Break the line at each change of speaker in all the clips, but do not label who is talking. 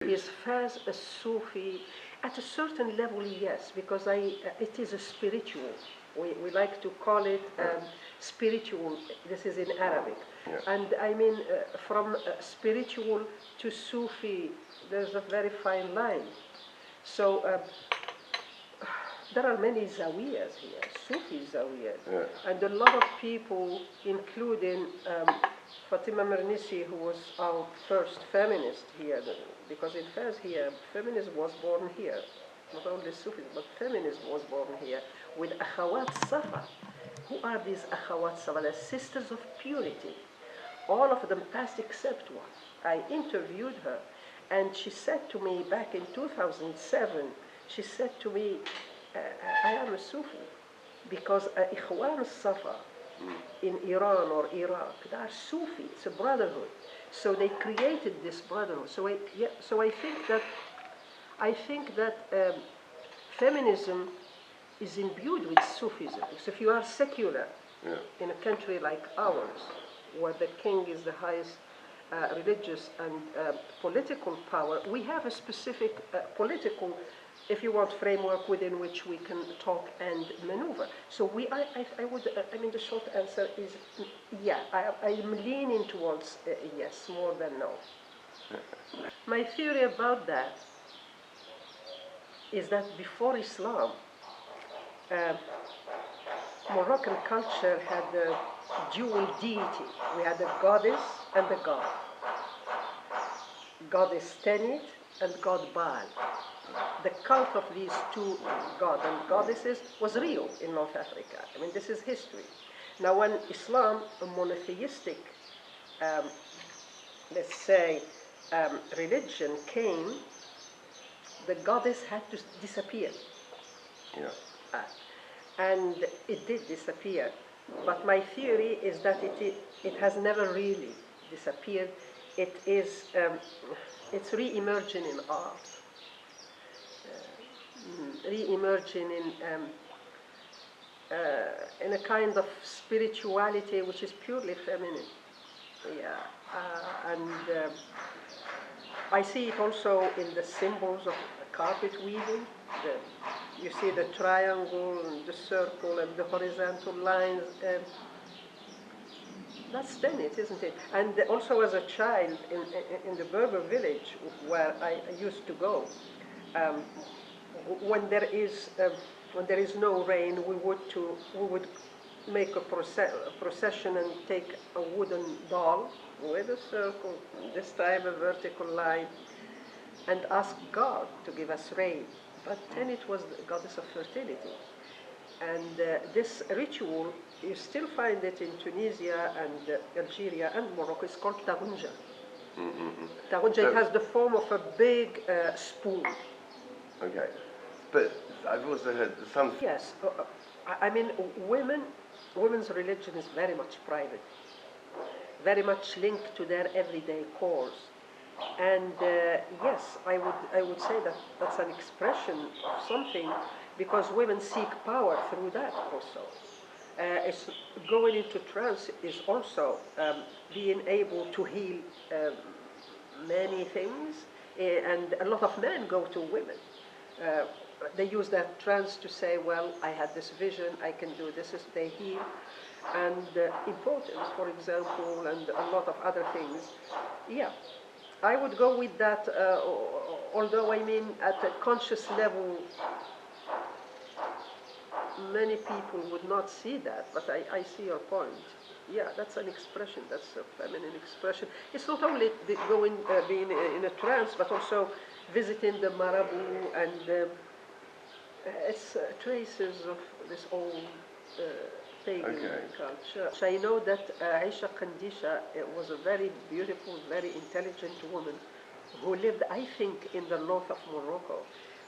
Is Fez a Sufi? At a certain level, yes, because it is a spiritual. We like to call it spiritual. This is in Arabic.
Yeah.
And I mean, from spiritual to Sufi, there's a very fine line. So there are many zawiyas here, Sufi zawiyas.
Yeah.
And a lot of people, including Fatima Mernissi, who was our first feminist here, because in Fez here, feminism was born here. Not only Sufis, but feminism was born here with Akhawat Safa. Who are these Akhawat Safa? The sisters of purity. All of them passed except one. I interviewed her, and she said to me back in 2007, she said to me, I am a Sufi, because Ikhwan Safa in Iran or Iraq, they are Sufi, it's a brotherhood. So they created this brotherhood. So I think that feminism is imbued with Sufism. So if you are secular in a country like ours, where the king is the highest religious and political power, we have a specific political, if you want, framework within which we can talk and maneuver. So I mean, the short answer is, yeah, I'm leaning towards yes, more than no. My theory about that is that before Islam, Moroccan culture had a dual deity. We had a goddess and a god. Goddess Tanit and god Baal. The cult of these two gods and goddesses was real in North Africa. I mean, this is history. Now, when Islam, a monotheistic, let's say, religion came, the goddess had to disappear.
Yeah.
And it did disappear. But my theory is that it has never really disappeared. It's re-emerging in art, re-emerging in a kind of spirituality which is purely feminine. Yeah, and I see it also in the symbols of carpet weaving. You see the triangle and the circle and the horizontal lines. That's Tanit, isn't it? And also as a child in the Berber village where I used to go, when there is no rain, we would make a procession and take a wooden doll with a circle, this time a vertical line, and ask God to give us rain. But Tanit was the goddess of fertility. And this ritual, you still find it in Tunisia and Algeria and Morocco. It's called Tagunja. Tagunja, it has the form of a big spoon.
Okay. But I've also heard some...
Yes. I mean, women's religion is very much private, very much linked to their everyday cause. And yes, I would say that that's an expression of something, because women seek power through that also. It's going into trance is also being able to heal many things, and a lot of men go to women. They use that trance to say, well, I had this vision, I can do this, they heal. And impotence, for example, and a lot of other things. Yeah. I would go with that, although I mean at a conscious level, many people would not see that, but I see your point. Yeah, that's an expression, that's a feminine expression. It's not only being in a trance, but also visiting the marabout, and it's traces of this old pagan culture. I know that Aisha Kandisha was a very beautiful, very intelligent woman who lived, I think, in the north of Morocco.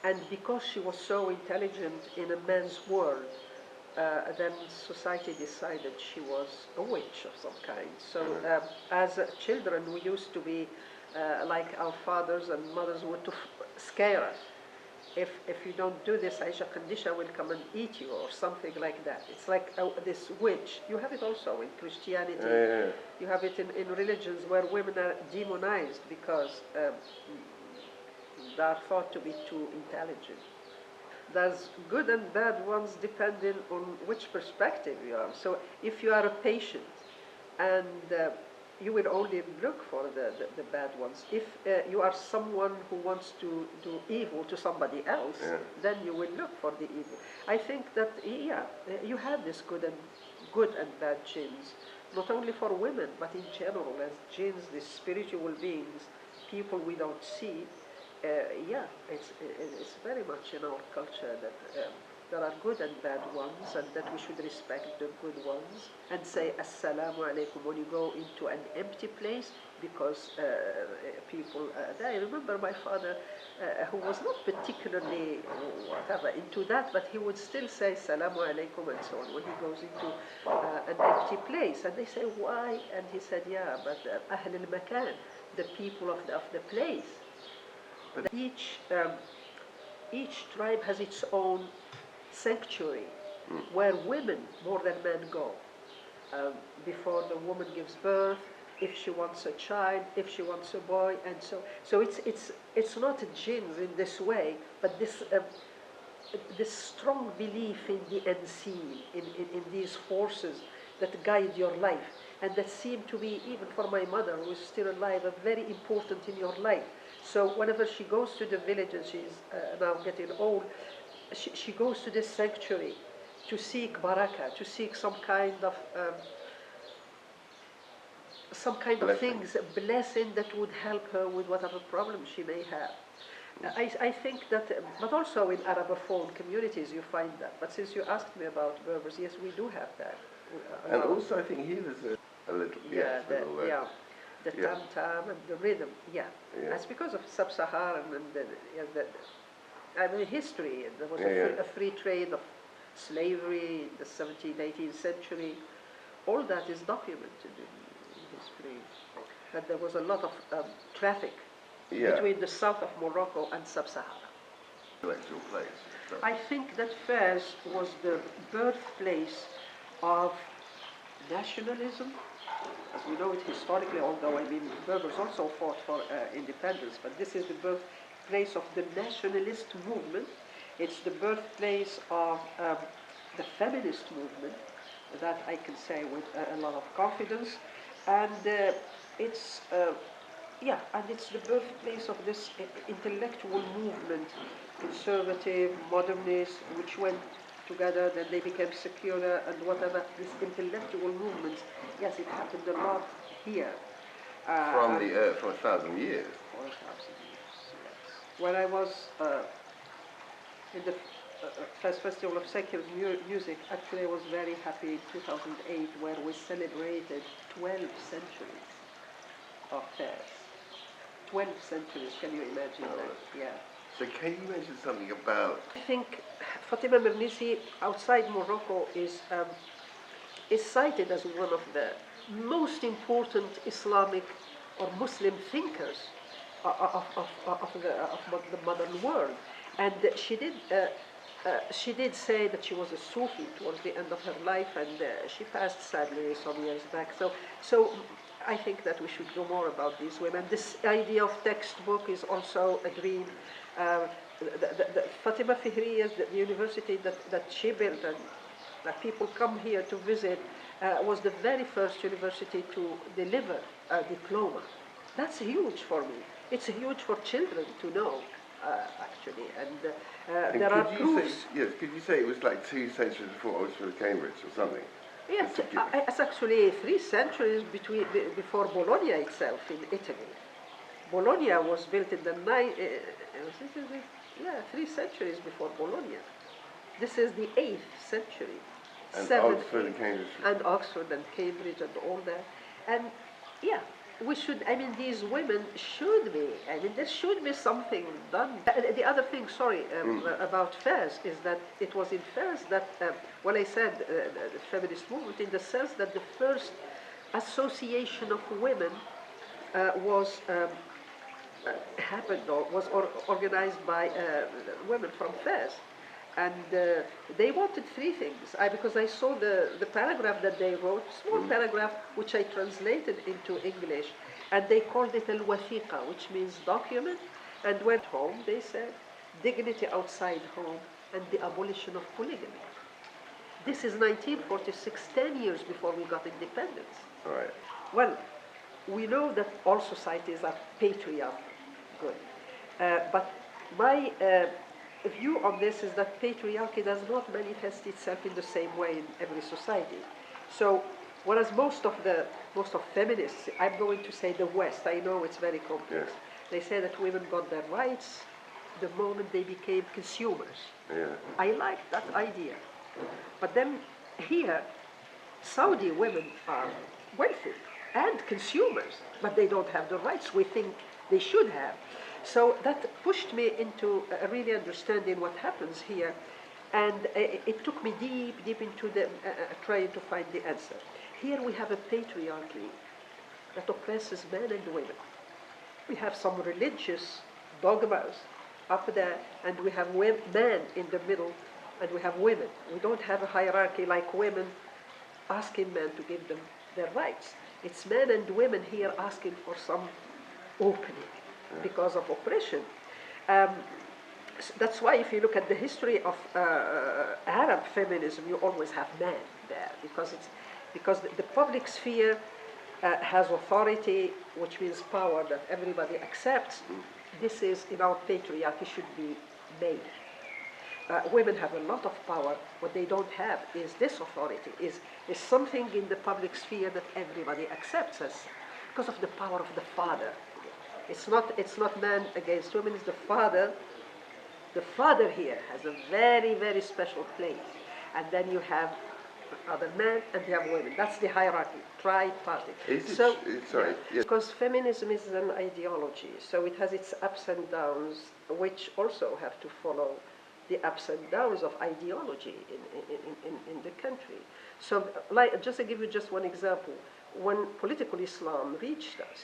And because she was so intelligent in a man's world, then society decided she was a witch of some kind. So as children, we used to be like our fathers and mothers would to scare us. If you don't do this, Aisha Kandisha will come and eat you, or something like that. It's like this witch. You have it also in Christianity. You have it in religions where women are demonized because they are thought to be too intelligent. There's good and bad ones depending on which perspective you are. So if you are a patient and you will only look for the bad ones. If you are someone who wants to do evil to somebody else, then you will look for the evil. I think that, you have this good and bad genes, not only for women, but in general, as genes, the spiritual beings, people we don't see. It's very much in our culture that there are good and bad ones, and that we should respect the good ones and say assalamu alaikum when you go into an empty place, because people I remember my father, who was not particularly whatever into that, but he would still say assalamu alaikum and so on when he goes into an empty place, and they say why, and he said but ahl al-makan, the people of the place. Each tribe has its own sanctuary where women more than men go. Before the woman gives birth, if she wants a child, if she wants a boy, and so it's not a genes in this way, but this strong belief in the unseen, in these forces that guide your life, and that seem to be, even for my mother who is still alive, very important in your life. So whenever she goes to the village, and she's now getting old, she goes to this sanctuary to seek barakah, to seek some kind of things, blessing that would help her with whatever problem she may have. I think that, but also in Arabophone communities you find that. But since you asked me about Berbers, yes, we do have that.
And also I think here there's a little,
the tam-tam and the rhythm, That's because of sub-Saharan and the history. There was a free trade of slavery in the 17th, 18th century. All that is documented in history. That there was a lot of traffic between the south of Morocco and sub-Sahara.
Intellectual place.
I think that Fez was the birthplace of nationalism, as we know it historically, although Berbers also fought for independence, but this is the birthplace of the nationalist movement. It's the birthplace of the feminist movement, that I can say with a lot of confidence, and it's the birthplace of this intellectual movement, conservative, modernist, which went together, then they became secular and whatever, these intellectual movements. Yes, it happened a lot here.
From 1,000 years.
For 1,000 years, yes. When I was in the first Festival of Secular Music, actually I was very happy in 2008, where we celebrated 12 centuries of Fez. 12 centuries, can you imagine that? Yeah.
So can you mention something about...
I think Fatima Mernissi, outside Morocco, is cited as one of the most important Islamic or Muslim thinkers of the modern world. And she did say that she was a Sufi towards the end of her life, and she passed sadly some years back. So I think that we should know more about these women. This idea of textbook is also a dream. The Fatima Fihriya, the university that she built and that people come here to visit, was the very first university to deliver a diploma. That's huge for me. It's huge for children to know, actually. And there are proofs.
Could you say it was like 2 centuries before Oxford, Cambridge, or something?
Yes, it's actually 3 centuries before Bologna itself in Italy. Bologna was built in the 3 centuries before Bologna. This is the 8th century.
And Oxford and Cambridge.
And Oxford and Cambridge and all that. And we should, these women should be, there should be something done. The other thing, about Fez is that it was in Fez that, I said the feminist movement, in the sense that the first association of women was organized by women from Fez. And they wanted 3 things. Because I saw the paragraph that they wrote, small paragraph, which I translated into English, and they called it al-wathiqa, which means document. And went home, they said, dignity outside home and the abolition of polygamy. This is 1946, 10 years before we got independence.
Right.
Well, we know that all societies are patriarchal. Good. But my view on this is that patriarchy does not manifest itself in the same way in every society. So, whereas most of feminists, I'm going to say the West, I know it's very complex,
Yes.
they say that women got their rights the moment they became consumers.
Yeah.
I like that idea. But then here, Saudi women are wealthy and consumers, but they don't have the rights we think they should have. So that pushed me into really understanding what happens here, and it took me deep into the trying to find the answer. Here we have a patriarchy that oppresses men and women. We have some religious dogmas up there, and we have men in the middle, and we have women. We don't have a hierarchy like women asking men to give them their rights. It's men and women here asking for some opening because of oppression. That's why if you look at the history of Arab feminism, you always have men there, because the public sphere has authority, which means power that everybody accepts. This is, in our patriarchy, should be made. Women have a lot of power. What they don't have is this authority, is something in the public sphere that everybody accepts as, because of the power of the father. It's not man against women, it's the father. The father here has a very, very special place. And then you have other men and you have women. That's the hierarchy, tripartite.
Sorry. Yes.
Because feminism is an ideology, so it has its ups and downs, which also have to follow the ups and downs of ideology in the country. So, just to give you just one example, when political Islam reached us,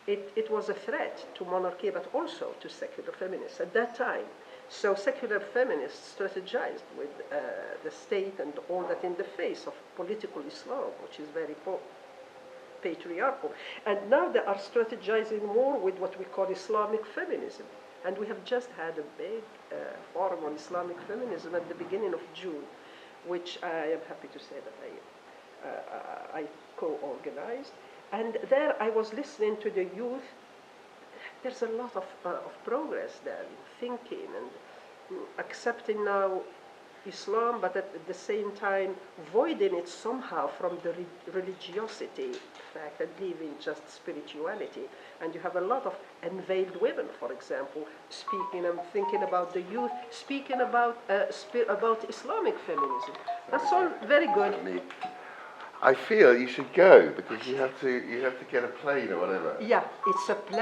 it was a threat to monarchy, but also to secular feminists at that time. So secular feminists strategized with the state and all that in the face of political Islam, which is very patriarchal. And now they are strategizing more with what we call Islamic feminism. And we have just had a big forum on Islamic feminism at the beginning of June, which I am happy to say that I co-organized. And there I was listening to the youth. There's a lot of progress there in thinking and accepting now Islam, but at the same time voiding it somehow from the religiosity fact and leaving just spirituality. And you have a lot of unveiled women, for example, speaking. I'm thinking about the youth speaking about Islamic feminism. That's all very good.
I feel you should go because you have to get a plane or whatever.
Yeah, it's a